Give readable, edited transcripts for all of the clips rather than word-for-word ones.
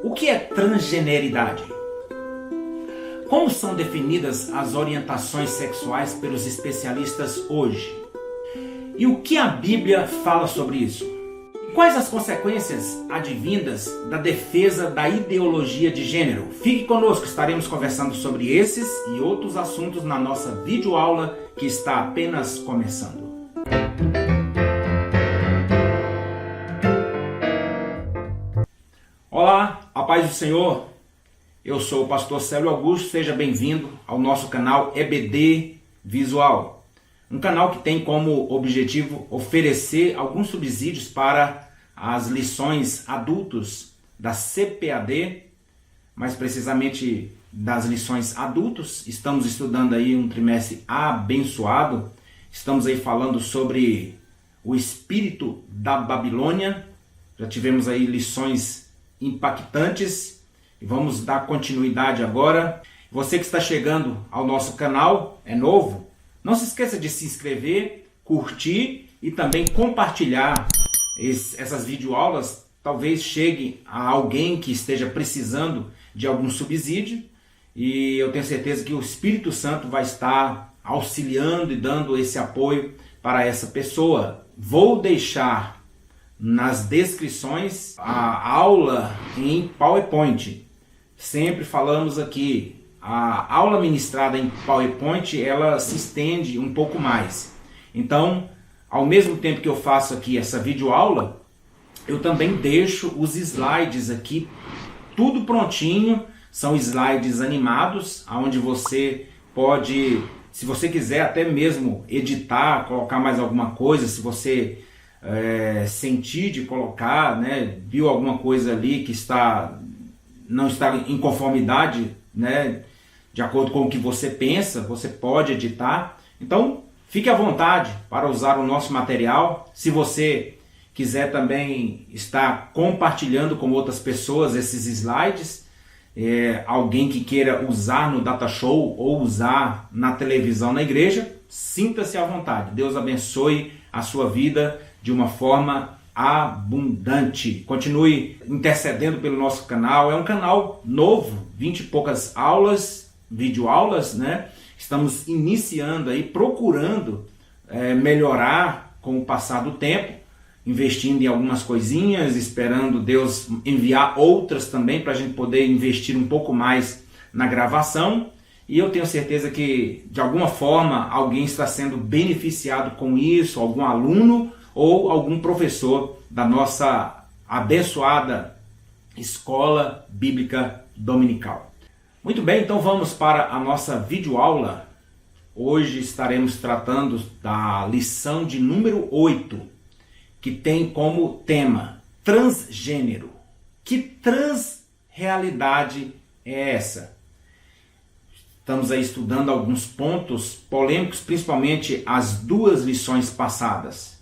O que é transgeneridade? Como são definidas as orientações sexuais pelos especialistas hoje? E o que a Bíblia fala sobre isso? E quais as consequências advindas da defesa da ideologia de gênero? Fique conosco, estaremos conversando sobre esses e outros assuntos na nossa videoaula que está apenas começando. Olá, a paz do Senhor. Eu sou o pastor Célio Augusto, seja bem-vindo ao nosso canal EBD Visual. Um canal que tem como objetivo oferecer alguns subsídios para as lições adultos da CPAD, mais precisamente das lições adultos. Estamos estudando aí um trimestre abençoado. Estamos aí falando sobre o espírito da Babilônia. Já tivemos aí lições impactantes e vamos dar continuidade agora. Você que está chegando ao nosso canal, é novo, não se esqueça de se inscrever, curtir e também compartilhar essas videoaulas. Talvez chegue a alguém que esteja precisando de algum subsídio e eu tenho certeza que o Espírito Santo vai estar auxiliando e dando esse apoio para essa pessoa. Vou deixar nas descrições a aula em PowerPoint. Sempre falamos aqui, a aula ministrada em PowerPoint, ela se estende um pouco mais. Então, ao mesmo tempo que eu faço aqui essa videoaula, eu também deixo os slides aqui, tudo prontinho. São slides animados, onde você pode, se você quiser até mesmo editar, colocar mais alguma coisa, se você sentir de colocar, né, viu alguma coisa ali que não está em conformidade, né, de acordo com o que você pensa, você pode editar. Então, fique à vontade para usar o nosso material. Se você quiser também estar compartilhando com outras pessoas esses slides, alguém que queira usar no Data Show ou usar na televisão na igreja, sinta-se à vontade. Deus abençoe a sua vida de uma forma abundante. Continue intercedendo pelo nosso canal. É um canal novo, 20 e poucas aulas, videoaulas, né? Estamos iniciando aí, procurando melhorar com o passar do tempo, investindo em algumas coisinhas, esperando Deus enviar outras também para a gente poder investir um pouco mais na gravação. E eu tenho certeza que de alguma forma alguém está sendo beneficiado com isso, algum aluno ou algum professor da nossa abençoada Escola Bíblica Dominical. Muito bem, então vamos para a nossa videoaula. Hoje estaremos tratando da lição de número 8, que tem como tema transgênero. Que transrealidade é essa? Estamos aí estudando alguns pontos polêmicos, principalmente as duas lições passadas.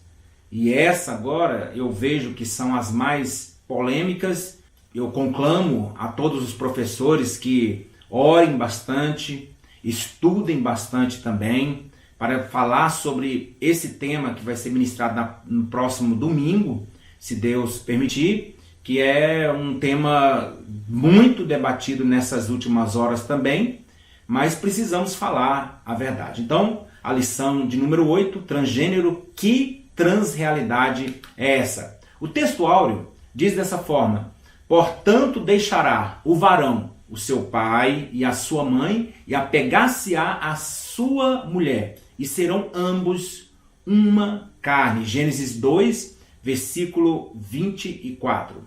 E essa agora eu vejo que são as mais polêmicas. Eu conclamo a todos os professores que orem bastante, estudem bastante também, para falar sobre esse tema que vai ser ministrado no próximo domingo, se Deus permitir, que é um tema muito debatido nessas últimas horas também, mas precisamos falar a verdade. Então, a lição de número 8, transgênero, que transrealidade é essa? O texto áureo diz dessa forma: portanto deixará o varão o seu pai e a sua mãe, e apegar-se-á a sua mulher, e serão ambos uma carne. Gênesis 2, versículo 24.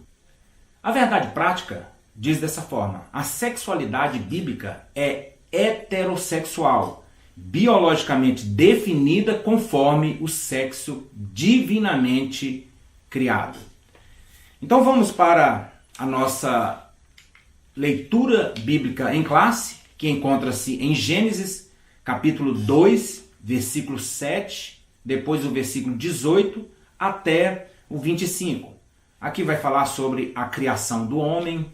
A verdade prática diz dessa forma: a sexualidade bíblica é heterossexual, biologicamente definida conforme o sexo divinamente criado. Então vamos para a nossa leitura bíblica em classe, que encontra-se em Gênesis, capítulo 2, versículo 7, depois o versículo 18 até o 25. Aqui vai falar sobre a criação do homem,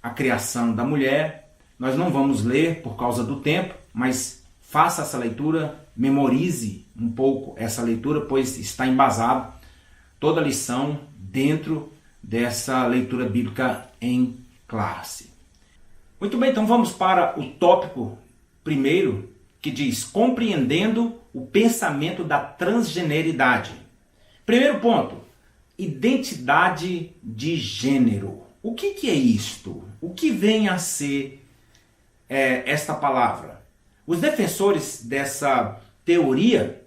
a criação da mulher. Nós não vamos ler por causa do tempo, mas faça essa leitura, memorize um pouco essa leitura, pois está embasado toda a lição dentro dessa leitura bíblica em classe. Muito bem, então vamos para o tópico primeiro, que diz compreendendo o pensamento da transgeneridade. Primeiro ponto, identidade de gênero. O que é isto? O que vem a ser esta palavra? Os defensores dessa teoria,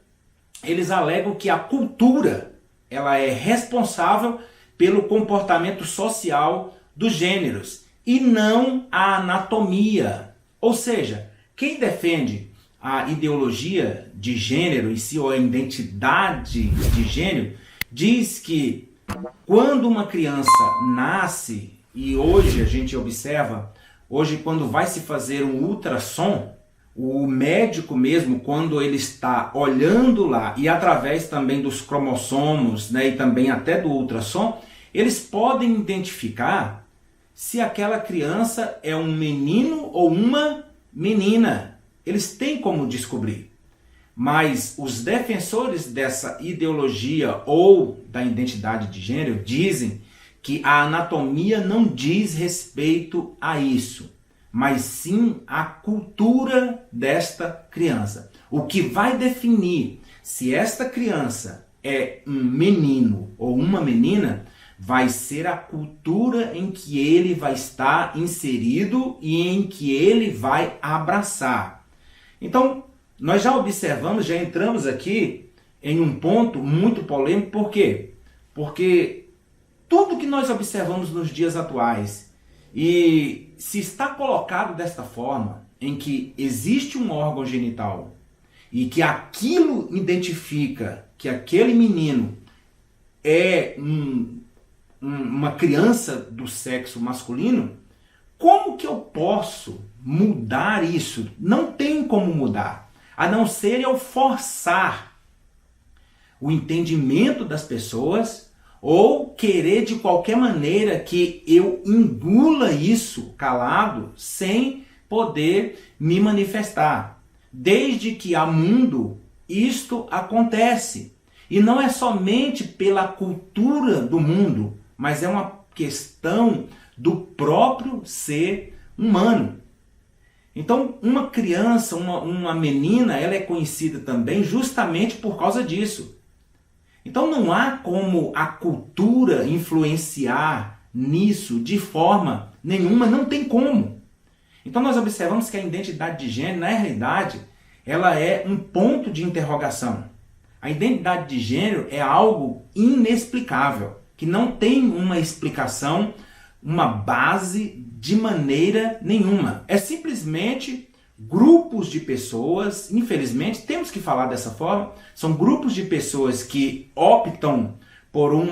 eles alegam que a cultura ela é responsável pelo comportamento social dos gêneros e não a anatomia. Ou seja, quem defende a ideologia de gênero em si, ou a identidade de gênero, diz que quando uma criança nasce, e hoje a gente observa, hoje quando vai se fazer um ultrassom, o médico mesmo, quando ele está olhando lá, e através também dos cromossomos, né, e também até do ultrassom, eles podem identificar se aquela criança é um menino ou uma menina. Eles têm como descobrir. Mas os defensores dessa ideologia ou da identidade de gênero dizem que a anatomia não diz respeito a isso, mas sim a cultura desta criança. O que vai definir se esta criança é um menino ou uma menina vai ser a cultura em que ele vai estar inserido e em que ele vai abraçar. Então, nós já observamos, já entramos aqui em um ponto muito polêmico. Por quê? Porque tudo que nós observamos nos dias atuais, e se está colocado desta forma, em que existe um órgão genital e que aquilo identifica que aquele menino é uma criança do sexo masculino, como que eu posso mudar isso? Não tem como mudar, a não ser eu forçar o entendimento das pessoas ou querer de qualquer maneira que eu engula isso calado sem poder me manifestar. Desde que há mundo, isto acontece. E não é somente pela cultura do mundo, mas é uma questão do próprio ser humano. Então, uma criança, uma menina, ela é conhecida também justamente por causa disso. Então, não há como a cultura influenciar nisso de forma nenhuma, não tem como. Então, nós observamos que a identidade de gênero, na realidade, ela é um ponto de interrogação. A identidade de gênero é algo inexplicável, que não tem uma explicação, uma base de maneira nenhuma. É simplesmente grupos de pessoas, infelizmente, temos que falar dessa forma, são grupos de pessoas que optam por um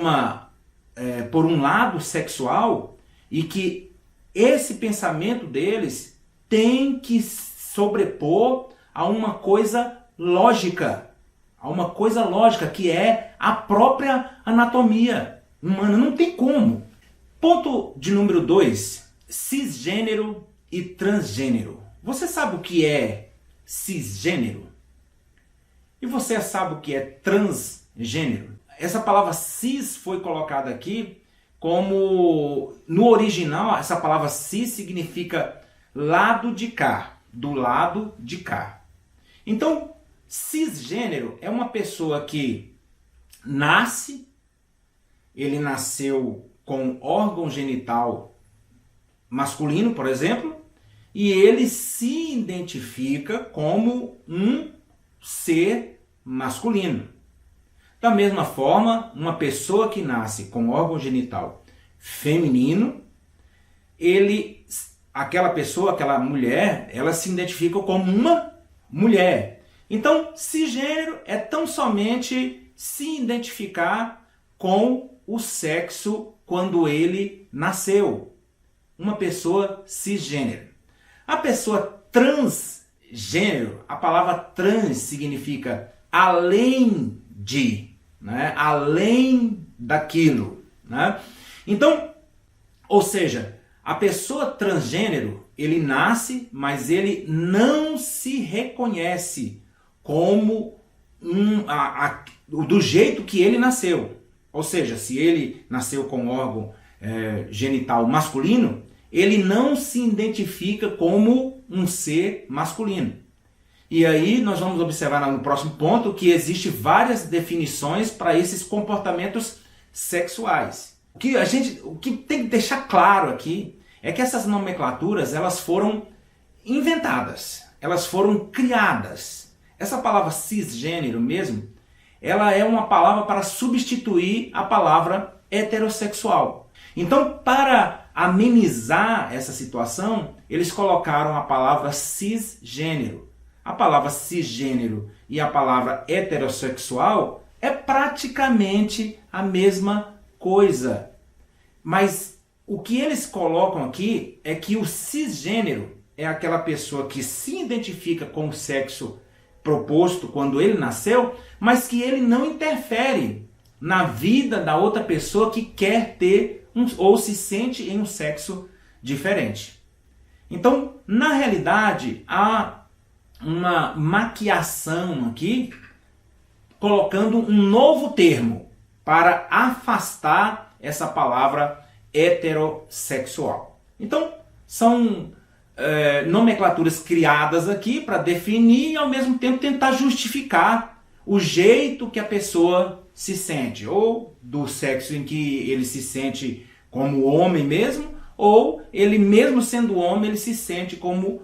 lado sexual e que esse pensamento deles tem que sobrepor a uma coisa lógica. A uma coisa lógica que é a própria anatomia humana. Não tem como. Ponto de número 2. Cisgênero e transgênero. Você sabe o que é cisgênero? E você sabe o que é transgênero? Essa palavra cis foi colocada aqui como... No original, essa palavra cis significa lado de cá. Do lado de cá. Então, cisgênero é uma pessoa que nasce, ele nasceu com órgão genital masculino, por exemplo, e ele se identifica como um ser masculino. Da mesma forma, uma pessoa que nasce com órgão genital feminino, aquela pessoa, aquela mulher, ela se identifica como uma mulher. Então, cisgênero é tão somente se identificar com o sexo quando ele nasceu. Uma pessoa cisgênero. A pessoa transgênero, a palavra trans significa além de, né? Além daquilo. Né? Então, ou seja, a pessoa transgênero, ele nasce, mas ele não se reconhece como do jeito que ele nasceu. Ou seja, se ele nasceu com órgão genital masculino, ele não se identifica como um ser masculino. E aí nós vamos observar no próximo ponto que existem várias definições para esses comportamentos sexuais. O que tem que deixar claro aqui é que essas nomenclaturas elas foram inventadas, elas foram criadas. Essa palavra cisgênero mesmo, ela é uma palavra para substituir a palavra heterossexual. Então, para amenizar essa situação, eles colocaram a palavra cisgênero. A palavra cisgênero e a palavra heterossexual é praticamente a mesma coisa. Mas o que eles colocam aqui é que o cisgênero é aquela pessoa que se identifica com o sexo proposto quando ele nasceu, mas que ele não interfere na vida da outra pessoa que quer ter ou se sente em um sexo diferente. Então, na realidade, há uma maquiação aqui, colocando um novo termo para afastar essa palavra heterossexual. Então, são nomenclaturas criadas aqui para definir e ao mesmo tempo tentar justificar o jeito que a pessoa se sente, ou do sexo em que ele se sente como homem mesmo, ou ele mesmo sendo homem ele se sente como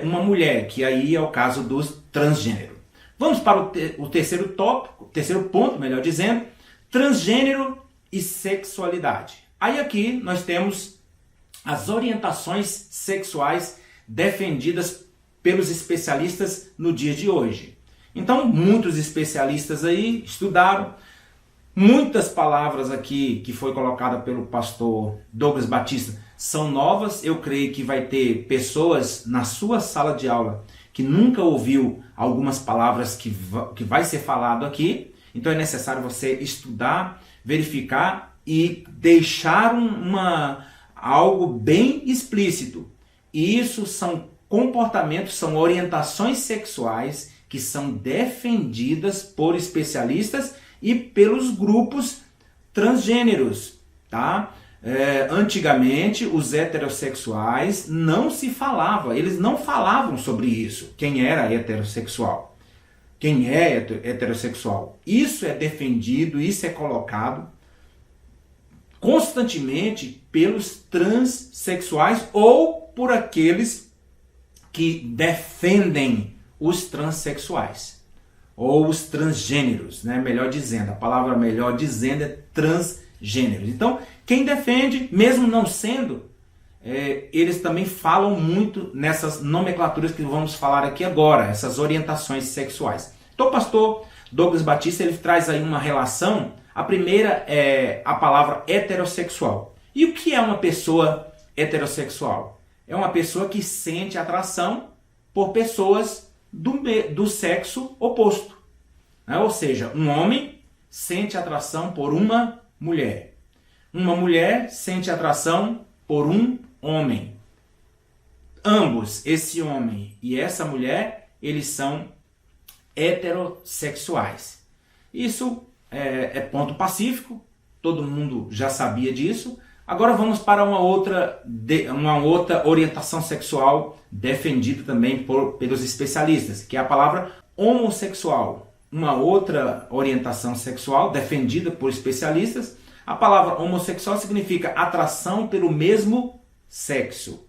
uma mulher, que aí é o caso dos transgênero. Vamos para o terceiro tópico, terceiro ponto, melhor dizendo, transgênero e sexualidade. Aí aqui nós temos as orientações sexuais defendidas pelos especialistas no dia de hoje. Então, muitos especialistas aí estudaram, muitas palavras aqui que foi colocada pelo pastor Douglas Batista são novas. Eu creio que vai ter pessoas na sua sala de aula que nunca ouviu algumas palavras que vai ser falado aqui. Então é necessário você estudar, verificar e deixar algo bem explícito. Isso são comportamentos, são orientações sexuais que são defendidas por especialistas e pelos grupos transgêneros, tá? Antigamente, os heterossexuais não se falava, eles não falavam sobre isso, quem era heterossexual. Quem é heterossexual? Isso é defendido, isso é colocado constantemente pelos transexuais ou por aqueles que defendem os transexuais ou os transgêneros, né? Melhor dizendo, a palavra melhor dizendo é transgêneros. Então, quem defende, mesmo não sendo, eles também falam muito nessas nomenclaturas que vamos falar aqui agora, essas orientações sexuais. Então, o pastor Douglas Batista ele traz aí uma relação. A primeira é a palavra heterossexual. E o que é uma pessoa heterossexual? É uma pessoa que sente atração por pessoas do sexo oposto. Né? Ou seja, um homem sente atração por uma mulher. Uma mulher sente atração por um homem. Ambos, esse homem e essa mulher, eles são heterossexuais. Isso é ponto pacífico, todo mundo já sabia disso. Agora vamos para uma outra orientação sexual defendida também pelos especialistas, que é a palavra homossexual. Uma outra orientação sexual defendida por especialistas. A palavra homossexual significa atração pelo mesmo sexo.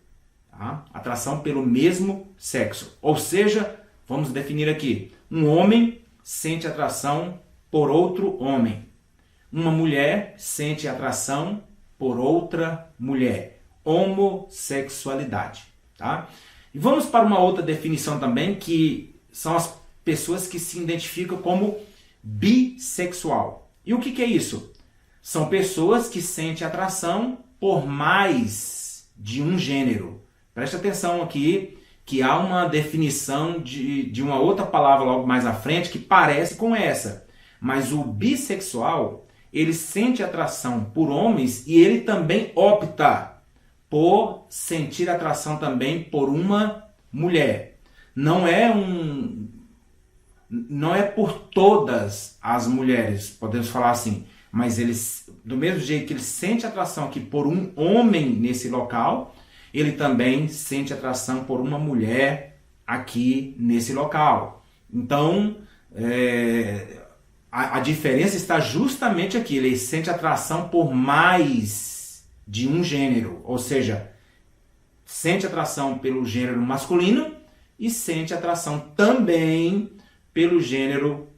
Tá? Atração pelo mesmo sexo. Ou seja, vamos definir aqui. Um homem sente atração por outro homem. Uma mulher sente atração por outra mulher. Homossexualidade. Tá? E vamos para uma outra definição também, que são as pessoas que se identificam como bissexual. E o que é isso? São pessoas que sentem atração por mais de um gênero. Preste atenção aqui, que há uma definição de uma outra palavra logo mais à frente que parece com essa. Mas o bissexual, ele sente atração por homens e ele também opta por sentir atração também por uma mulher. Não é por todas as mulheres, podemos falar assim, mas eles, do mesmo jeito que ele sente atração aqui por um homem nesse local, ele também sente atração por uma mulher aqui nesse local. Então, a diferença está justamente aqui. Ele sente atração por mais de um gênero, ou seja, sente atração pelo gênero masculino e sente atração também pelo gênero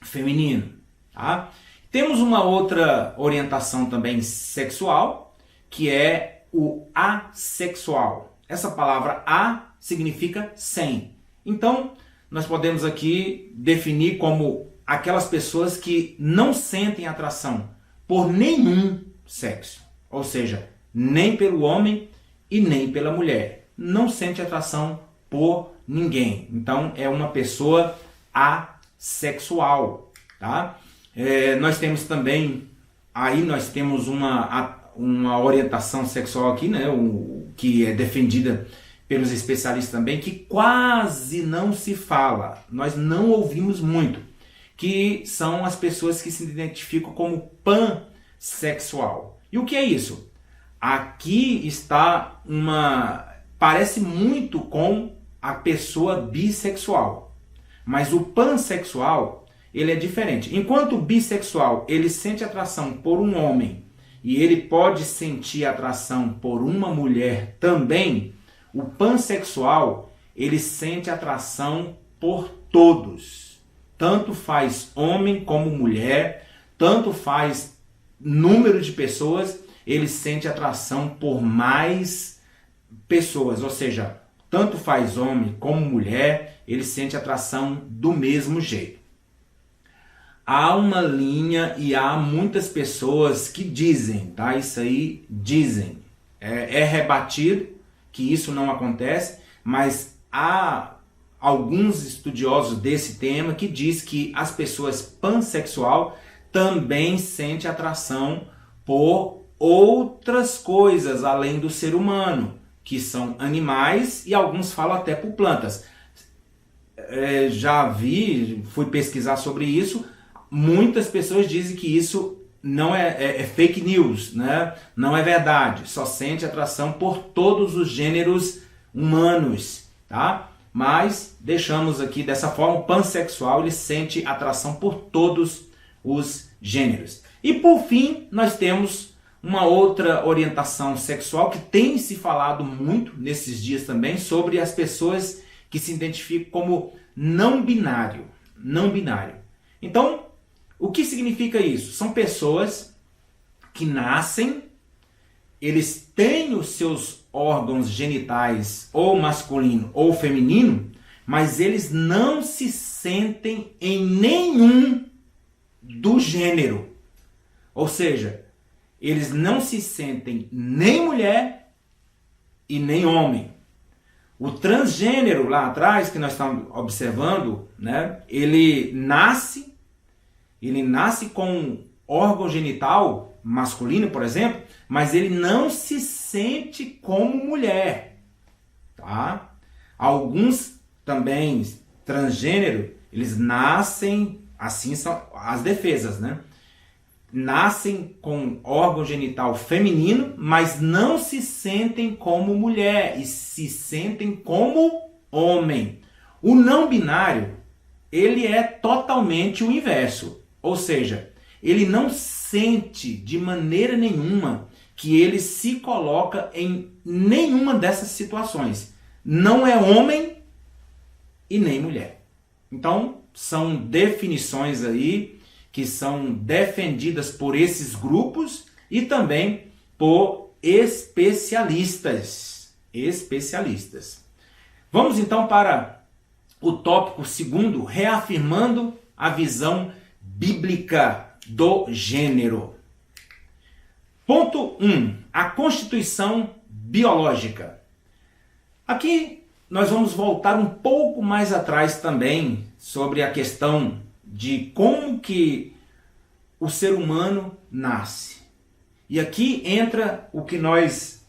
feminino. Tá? Temos uma outra orientação também sexual, que é o assexual. Essa palavra a significa sem. Então, nós podemos aqui definir como aquelas pessoas que não sentem atração por nenhum sexo. Ou seja, nem pelo homem e nem pela mulher. Não sente atração por ninguém. Então, é uma pessoa assexual. Tá? Nós temos também, aí nós temos uma orientação sexual aqui, né, que é defendida pelos especialistas também, que quase não se fala, nós não ouvimos muito, que são as pessoas que se identificam como pansexual. E o que é isso? Aqui está parece muito com a pessoa bissexual, mas o pansexual, ele é diferente. Enquanto o bissexual, ele sente atração por um homem e ele pode sentir atração por uma mulher também, o pansexual, ele sente atração por todos. Tanto faz homem como mulher, tanto faz número de pessoas, ele sente atração por mais pessoas. Ou seja, tanto faz homem como mulher, ele sente atração do mesmo jeito. Há uma linha e há muitas pessoas que dizem, tá? Isso aí dizem. É rebatido que isso não acontece, mas há alguns estudiosos desse tema que diz que as pessoas pansexual também sentem atração por outras coisas além do ser humano, que são animais e alguns falam até por plantas. Fui pesquisar sobre isso. Muitas pessoas dizem que isso não é fake news, né? Não é verdade. Só sente atração por todos os gêneros humanos, tá? Mas deixamos aqui dessa forma, o pansexual ele sente atração por todos os gêneros. E por fim, nós temos uma outra orientação sexual que tem se falado muito nesses dias também sobre as pessoas que se identificam como não binário. Não binário. Então, o que significa isso? São pessoas que nascem, eles têm os seus órgãos genitais ou masculino ou feminino, mas eles não se sentem em nenhum do gênero. Ou seja, eles não se sentem nem mulher e nem homem. O transgênero lá atrás, que nós estamos observando, né, ele nasce com órgão genital masculino, por exemplo, mas ele não se sente como mulher. Tá? Alguns também transgênero, eles nascem, assim são as defesas, né? Nascem com órgão genital feminino, mas não se sentem como mulher e se sentem como homem. O não binário, ele é totalmente o inverso. Ou seja, ele não sente de maneira nenhuma que ele se coloca em nenhuma dessas situações. Não é homem e nem mulher. Então, são definições aí que são defendidas por esses grupos e também por especialistas. Vamos então para o tópico segundo, reafirmando a visão bíblica do gênero. Ponto 1. A constituição biológica. Aqui nós vamos voltar um pouco mais atrás também sobre a questão de como que o ser humano nasce. E aqui entra o que nós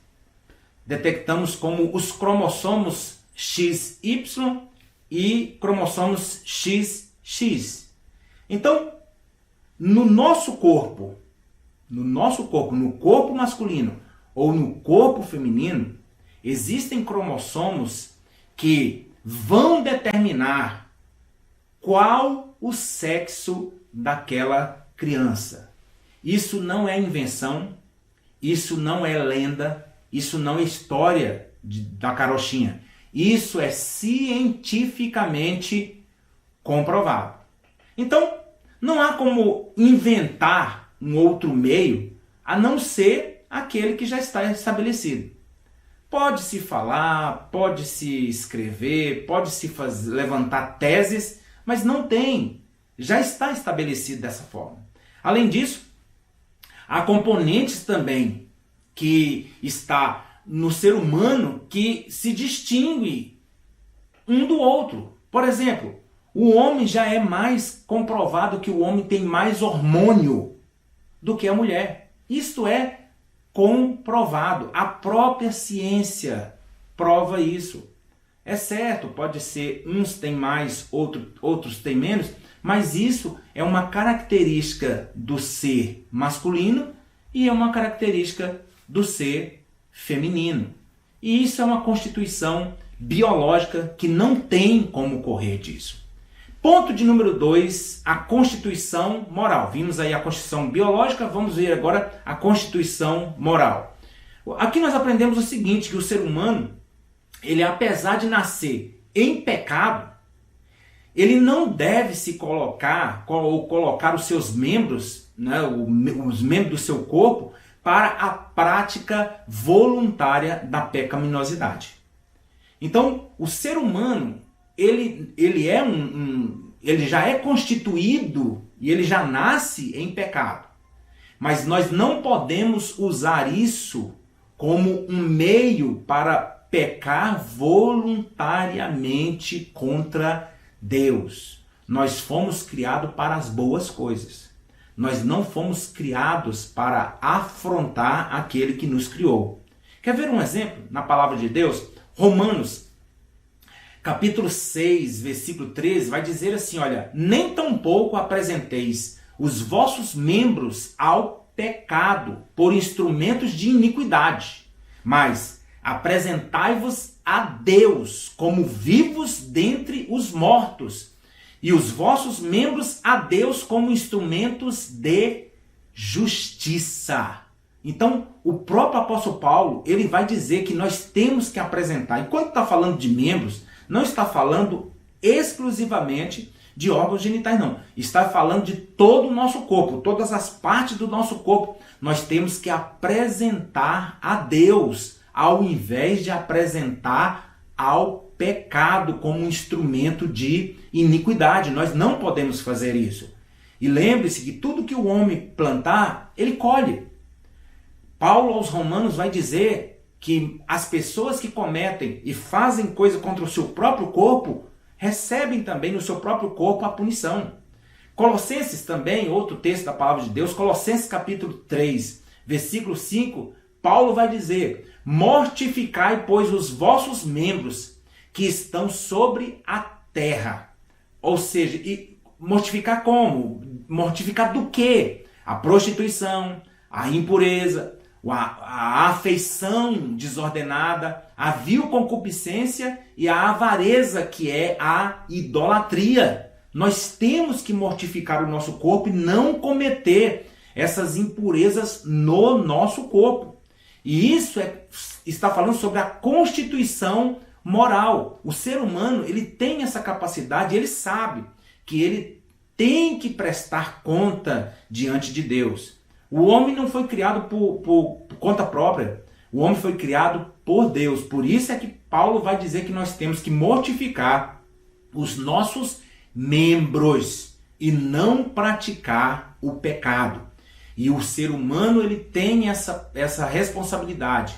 detectamos como os cromossomos XY e cromossomos XX. Então, no nosso corpo, no corpo masculino ou no corpo feminino, existem cromossomos que vão determinar qual o sexo daquela criança. Isso não é invenção, isso não é lenda, isso não é história da carochinha. Isso é cientificamente comprovado. Então, não há como inventar um outro meio a não ser aquele que já está estabelecido. Pode-se falar, pode-se escrever, pode-se levantar teses, mas não tem. Já está estabelecido dessa forma. Além disso, há componentes também que está no ser humano que se distingue um do outro. Por exemplo, o homem já é mais comprovado que o homem tem mais hormônio do que a mulher. Isto é comprovado. A própria ciência prova isso. É certo, pode ser uns têm mais, outros têm menos, mas isso é uma característica do ser masculino e é uma característica do ser feminino. E isso é uma constituição biológica que não tem como correr disso. Ponto de número 2, a constituição moral. Vimos aí a constituição biológica, vamos ver agora a constituição moral. Aqui nós aprendemos o seguinte, que o ser humano, ele apesar de nascer em pecado, ele não deve se colocar ou colocar os seus membros, né, os membros do seu corpo, para a prática voluntária da pecaminosidade. Então, o ser humano, ele já é constituído e ele já nasce em pecado. Mas nós não podemos usar isso como um meio para pecar voluntariamente contra Deus. Nós fomos criados para as boas coisas. Nós não fomos criados para afrontar aquele que nos criou. Quer ver um exemplo na palavra de Deus? Romanos capítulo 6, versículo 13, vai dizer assim, olha, nem tampouco apresenteis os vossos membros ao pecado por instrumentos de iniquidade, mas apresentai-vos a Deus como vivos dentre os mortos, e os vossos membros a Deus como instrumentos de justiça. Então, o próprio apóstolo Paulo, ele vai dizer que nós temos que apresentar, enquanto está falando de membros, não está falando exclusivamente de órgãos genitais, não. Está falando de todo o nosso corpo, todas as partes do nosso corpo. Nós temos que apresentar a Deus, ao invés de apresentar ao pecado como um instrumento de iniquidade. Nós não podemos fazer isso. E lembre-se que tudo que o homem plantar, ele colhe. Paulo aos Romanos vai dizer que as pessoas que cometem e fazem coisa contra o seu próprio corpo, recebem também no seu próprio corpo a punição. Colossenses também, outro texto da palavra de Deus, Colossenses capítulo 3, versículo 5, Paulo vai dizer, mortificai, pois, os vossos membros que estão sobre a terra. Ou seja, e mortificar como? Mortificar do quê? A prostituição, a impureza, a afeição desordenada, a vil concupiscência e a avareza, que é a idolatria. Nós temos que mortificar o nosso corpo e não cometer essas impurezas no nosso corpo. E isso está falando sobre a constituição moral. O ser humano, ele tem essa capacidade, ele sabe que ele tem que prestar conta diante de Deus. O homem não foi criado por conta própria. O homem foi criado por Deus. Por isso é que Paulo vai dizer que nós temos que mortificar os nossos membros e não praticar o pecado. E o ser humano, ele tem essa responsabilidade,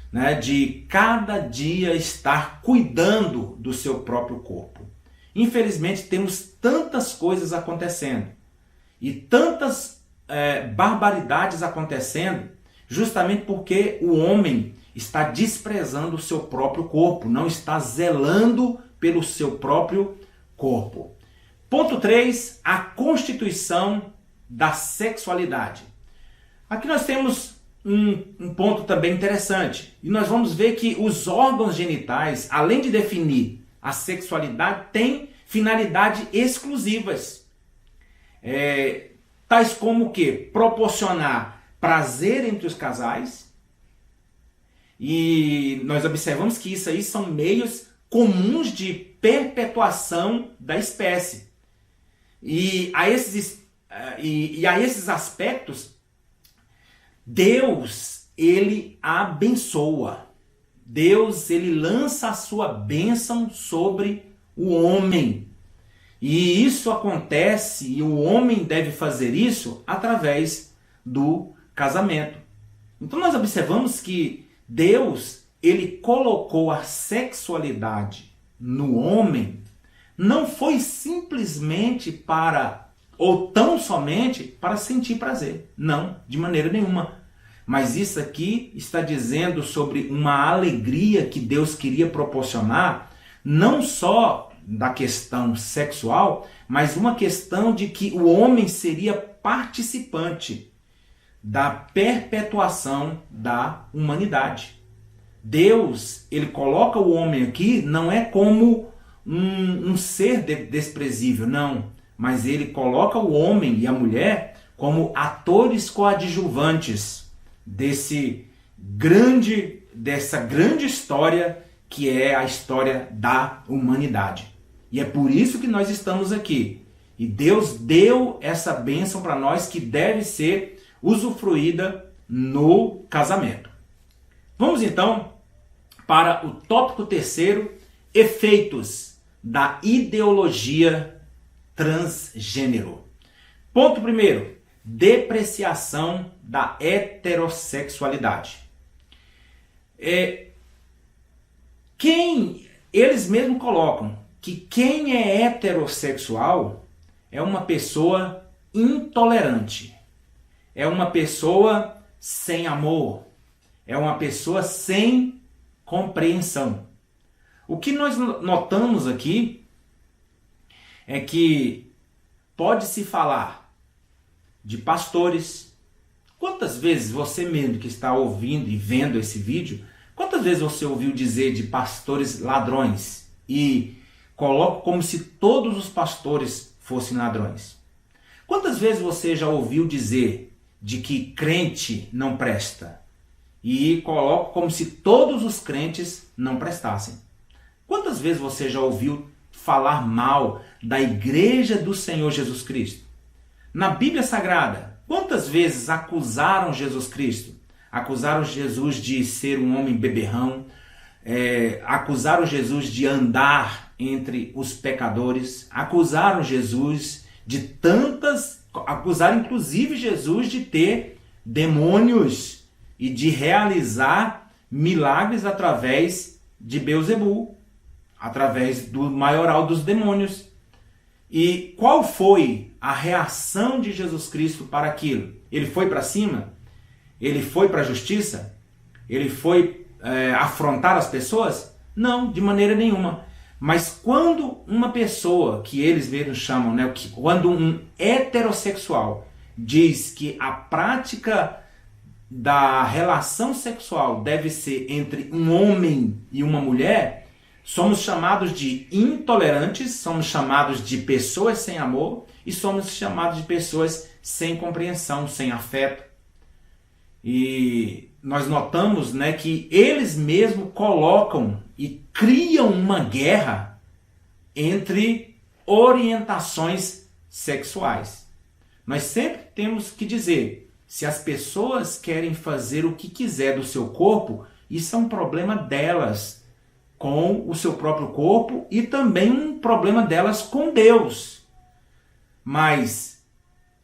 né, de cada dia estar cuidando do seu próprio corpo. Infelizmente, temos tantas coisas acontecendo e tantas barbaridades acontecendo, justamente porque o homem está desprezando o seu próprio corpo, não está zelando pelo seu próprio corpo. Ponto 3, a constituição da sexualidade. Aqui nós temos um ponto também interessante. E nós vamos ver que os órgãos genitais, além de definir a sexualidade, têm finalidades exclusivas. Tais como o quê? Proporcionar prazer entre os casais. E nós observamos que isso aí são meios comuns de perpetuação da espécie. E a esses aspectos, Deus, ele abençoa. Deus, ele lança a sua bênção sobre o homem. E isso acontece, e o homem deve fazer isso através do casamento. Então nós observamos que Deus, ele colocou a sexualidade no homem, não foi simplesmente para, ou tão somente para sentir prazer. Não, de maneira nenhuma. Mas isso aqui está dizendo sobre uma alegria que Deus queria proporcionar, não só da questão sexual, mas uma questão de que o homem seria participante da perpetuação da humanidade. Deus, ele coloca o homem aqui, não é como um ser desprezível, não. Mas ele coloca o homem e a mulher como atores coadjuvantes dessa grande história que é a história da humanidade. E é por isso que nós estamos aqui. E Deus deu essa bênção para nós que deve ser usufruída no casamento. Vamos então para o tópico terceiro, efeitos da ideologia transgênero. Ponto primeiro, depreciação da heterossexualidade. Eles mesmos colocam que quem é heterossexual é uma pessoa intolerante, é uma pessoa sem amor, é uma pessoa sem compreensão. O que nós notamos aqui é que pode-se falar de pastores. Quantas vezes você mesmo que está ouvindo e vendo esse vídeo, quantas vezes você ouviu dizer de pastores ladrões? E coloco como se todos os pastores fossem ladrões. Quantas vezes você já ouviu dizer de que crente não presta? E coloco como se todos os crentes não prestassem. Quantas vezes você já ouviu falar mal da igreja do Senhor Jesus Cristo? Na Bíblia Sagrada, quantas vezes acusaram Jesus Cristo? Acusaram Jesus de ser um homem beberrão, acusaram Jesus de andar entre os pecadores, acusaram Jesus de acusaram inclusive Jesus de ter demônios e de realizar milagres através de Beelzebul, através do maioral dos demônios. E qual foi a reação de Jesus Cristo para aquilo? Ele foi para cima? Ele foi para a justiça? Ele foi afrontar as pessoas? Não, de maneira nenhuma. Mas quando uma pessoa, que eles mesmos chamam, quando um heterossexual diz que a prática da relação sexual deve ser entre um homem e uma mulher, somos chamados de intolerantes, somos chamados de pessoas sem amor e somos chamados de pessoas sem compreensão, sem afeto. E nós notamos, que eles mesmos colocam e criam uma guerra entre orientações sexuais. Nós sempre temos que dizer, se as pessoas querem fazer o que quiser do seu corpo, isso é um problema delas com o seu próprio corpo e também um problema delas com Deus. Mas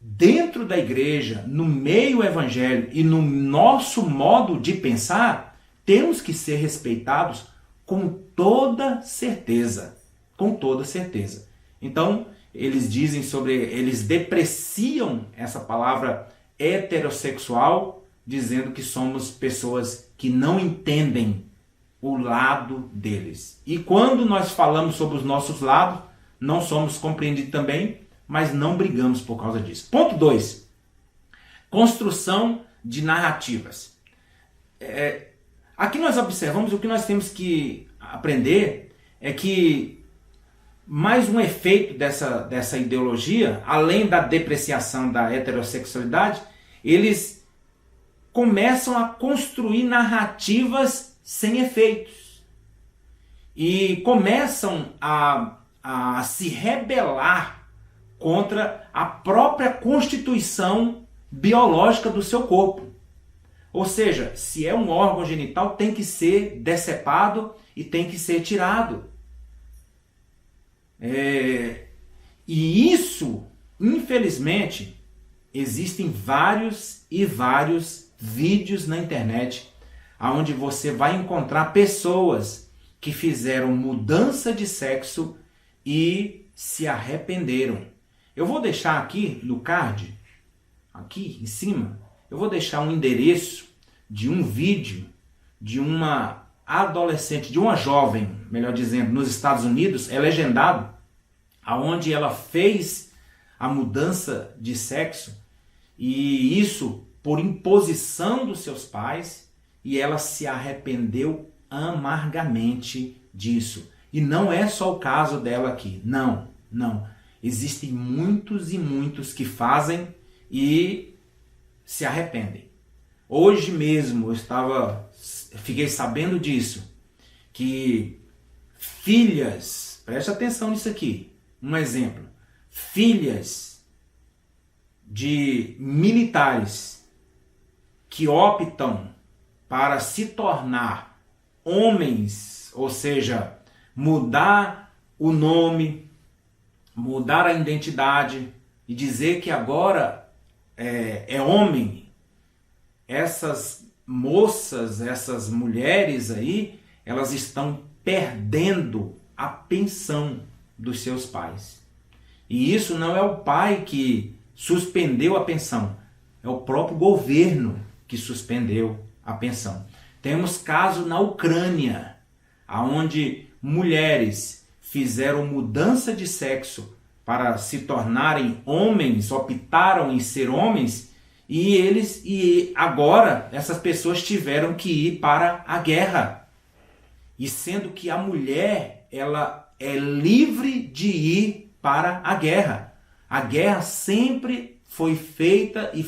dentro da igreja, no meio evangélico e no nosso modo de pensar, temos que ser respeitados com toda certeza. Com toda certeza. Então, eles depreciam essa palavra heterossexual, dizendo que somos pessoas que não entendem o lado deles. E quando nós falamos sobre os nossos lados, não somos compreendidos também, mas não brigamos por causa disso. Ponto 2. Construção de narrativas. Aqui nós observamos, o que nós temos que aprender é que mais um efeito dessa ideologia, além da depreciação da heterossexualidade, eles começam a construir narrativas sem efeitos e começam a se rebelar contra a própria constituição biológica do seu corpo. Ou seja, se é um órgão genital, tem que ser decepado e tem que ser tirado. E isso, infelizmente, existem vários e vários vídeos na internet onde você vai encontrar pessoas que fizeram mudança de sexo e se arrependeram. Eu vou deixar aqui no card, aqui em cima, eu vou deixar um endereço de um vídeo de uma adolescente, de uma jovem, melhor dizendo, nos Estados Unidos, é legendado, aonde ela fez a mudança de sexo, e isso por imposição dos seus pais, e ela se arrependeu amargamente disso. E não é só o caso dela aqui, não. Existem muitos e muitos que fazem e se arrependem. Hoje mesmo fiquei sabendo disso, que filhas, preste atenção nisso aqui, um exemplo, filhas de militares que optam para se tornar homens, ou seja, mudar o nome, mudar a identidade e dizer que agora é homem. Essas moças, essas mulheres aí, elas estão perdendo a pensão dos seus pais. E isso não é o pai que suspendeu a pensão, é o próprio governo que suspendeu a pensão. Temos caso na Ucrânia, onde mulheres fizeram mudança de sexo para se tornarem homens, optaram em ser homens, e agora essas pessoas tiveram que ir para a guerra. E sendo que a mulher, ela é livre de ir para a guerra. A guerra sempre foi feita e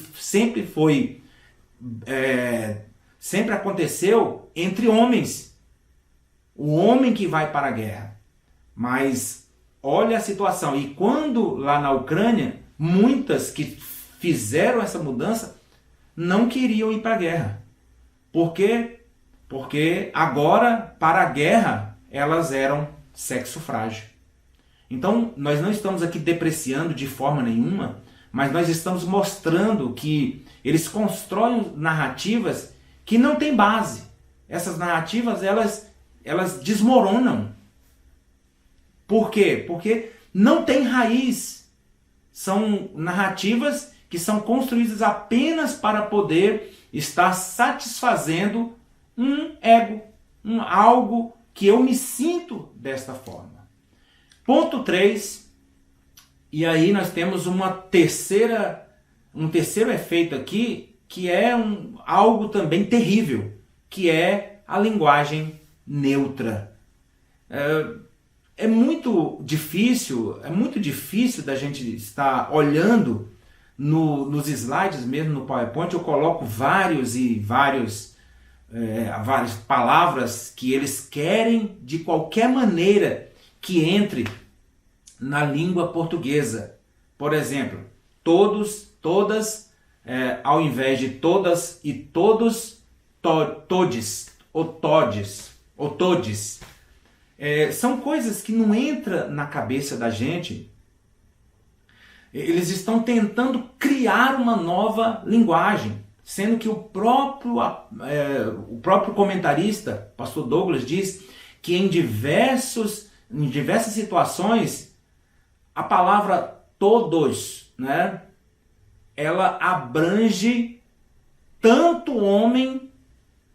sempre aconteceu entre homens. O homem que vai para a guerra. Mas olha a situação. E quando lá na Ucrânia, muitas que fizeram essa mudança não queriam ir para a guerra. Por quê? Porque agora, para a guerra, elas eram sexo frágil. Então, nós não estamos aqui depreciando de forma nenhuma, mas nós estamos mostrando que eles constroem narrativas que não têm base. Essas narrativas, elas desmoronam. Por quê? Porque não tem raiz. São narrativas que são construídas apenas para poder estar satisfazendo um ego, algo que eu me sinto desta forma. Ponto 3, e aí nós temos um terceiro efeito aqui, que é algo também terrível, que é a linguagem neutra. É muito difícil da gente estar olhando nos slides mesmo, no PowerPoint, eu coloco várias palavras que eles querem de qualquer maneira que entre na língua portuguesa. Por exemplo, todos, todas, ao invés de todas e todos, todes, ou todes, ou todes. São coisas que não entram na cabeça da gente. Eles estão tentando criar uma nova linguagem, sendo que o próprio comentarista, pastor Douglas, diz que em diversas situações a palavra todos, né, ela abrange tanto homem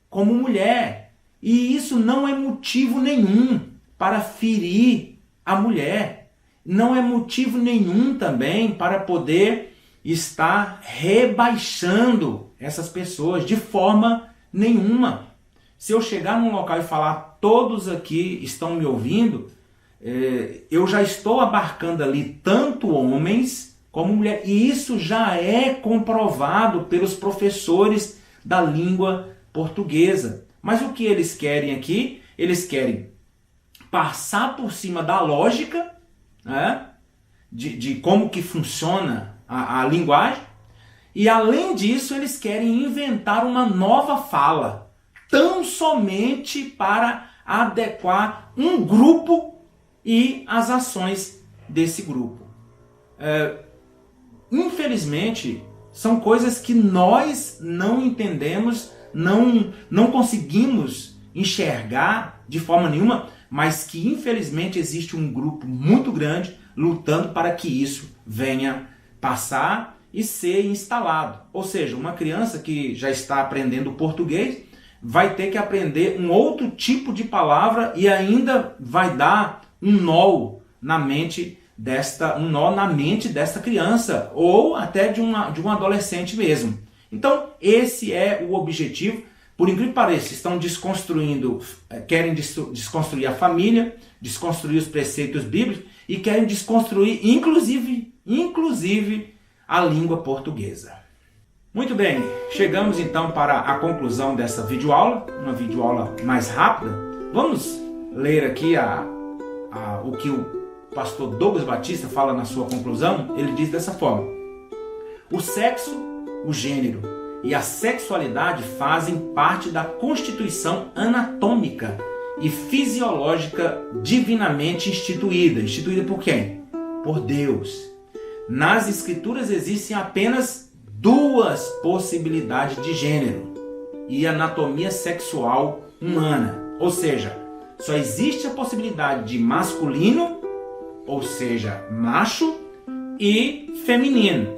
como mulher. E isso não é motivo nenhum para ferir a mulher. Não é motivo nenhum também para poder está rebaixando essas pessoas de forma nenhuma. Se eu chegar num local e falar, todos aqui estão me ouvindo, eu já estou abarcando ali tanto homens como mulheres. E isso já é comprovado pelos professores da língua portuguesa. Mas o que eles querem aqui? Eles querem passar por cima da lógica, né, de como que funciona a linguagem, e além disso eles querem inventar uma nova fala, tão somente para adequar um grupo e as ações desse grupo. Infelizmente, são coisas que nós não entendemos, não conseguimos enxergar de forma nenhuma, mas que infelizmente existe um grupo muito grande lutando para que isso venha passar e ser instalado. Ou seja, uma criança que já está aprendendo português vai ter que aprender um outro tipo de palavra e ainda vai dar um nó na mente desta criança, ou até de um adolescente mesmo. Então, esse é o objetivo. Por incrível que pareça, estão querem desconstruir a família, desconstruir os preceitos bíblicos e querem desconstruir, inclusive a língua portuguesa. Muito bem, chegamos então para a conclusão dessa videoaula, uma videoaula mais rápida. Vamos ler aqui o que o pastor Douglas Batista fala na sua conclusão. Ele diz dessa forma: o sexo, o gênero e a sexualidade fazem parte da constituição anatômica e fisiológica divinamente instituída. Instituída por quem? Por Deus. Nas Escrituras existem apenas duas possibilidades de gênero e anatomia sexual humana. Ou seja, só existe a possibilidade de masculino, ou seja, macho, e feminino,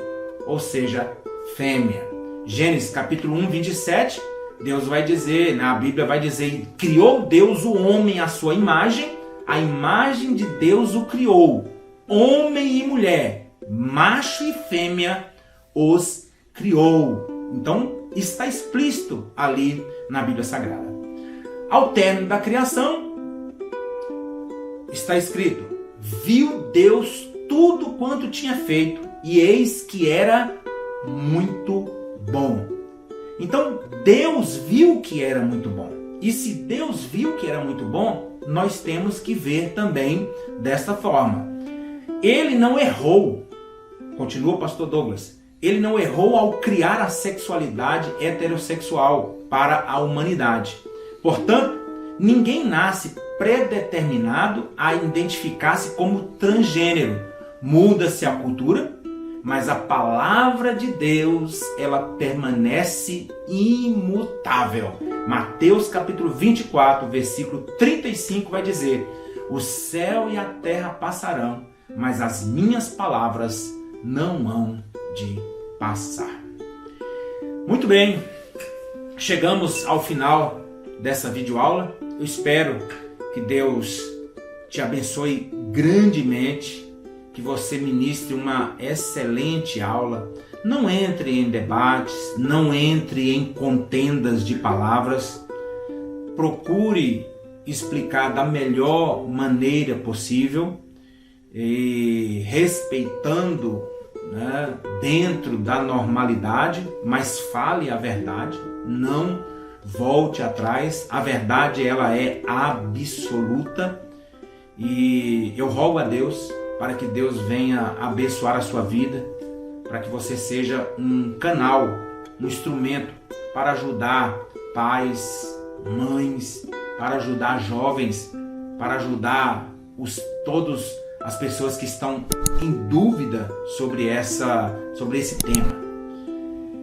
ou seja, fêmea. Gênesis capítulo 1, 27, Deus vai dizer, a Bíblia vai dizer, criou Deus o homem à sua imagem, a imagem de Deus o criou, homem e mulher, macho e fêmea os criou. Então está explícito ali na Bíblia Sagrada. Ao término da criação, está escrito: viu Deus tudo quanto tinha feito, e eis que era muito bom. Então Deus viu que era muito bom. E se Deus viu que era muito bom, nós temos que ver também desta forma. Ele não errou, continua o pastor Douglas, ele não errou ao criar a sexualidade heterossexual para a humanidade. Portanto, ninguém nasce predeterminado a identificar-se como transgênero. Muda-se a cultura, mas a palavra de Deus, ela permanece imutável. Mateus capítulo 24, versículo 35 vai dizer: o céu e a terra passarão, mas as minhas palavras não hão de passar. Muito bem, chegamos ao final dessa videoaula. Eu espero que Deus te abençoe grandemente, que você ministre uma excelente aula. Não entre em debates, não entre em contendas de palavras. Procure explicar da melhor maneira possível, e respeitando, dentro da normalidade, mas fale a verdade, não volte atrás. A verdade, ela é absoluta, e eu rogo a Deus para que Deus venha abençoar a sua vida, para que você seja um canal, um instrumento para ajudar pais, mães, para ajudar jovens, para ajudar todas as pessoas que estão em dúvida sobre esse tema.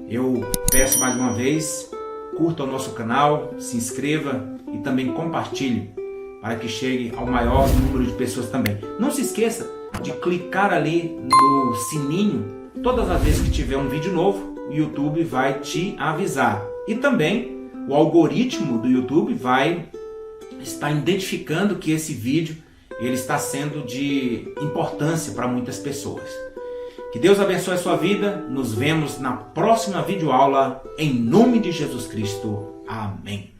Eu peço mais uma vez, curta o nosso canal, se inscreva e também compartilhe, para que chegue ao maior número de pessoas também. Não se esqueça de clicar ali no sininho. Todas as vezes que tiver um vídeo novo, o YouTube vai te avisar. E também o algoritmo do YouTube vai estar identificando que esse vídeo ele está sendo de importância para muitas pessoas. Que Deus abençoe a sua vida. Nos vemos na próxima videoaula, em nome de Jesus Cristo. Amém.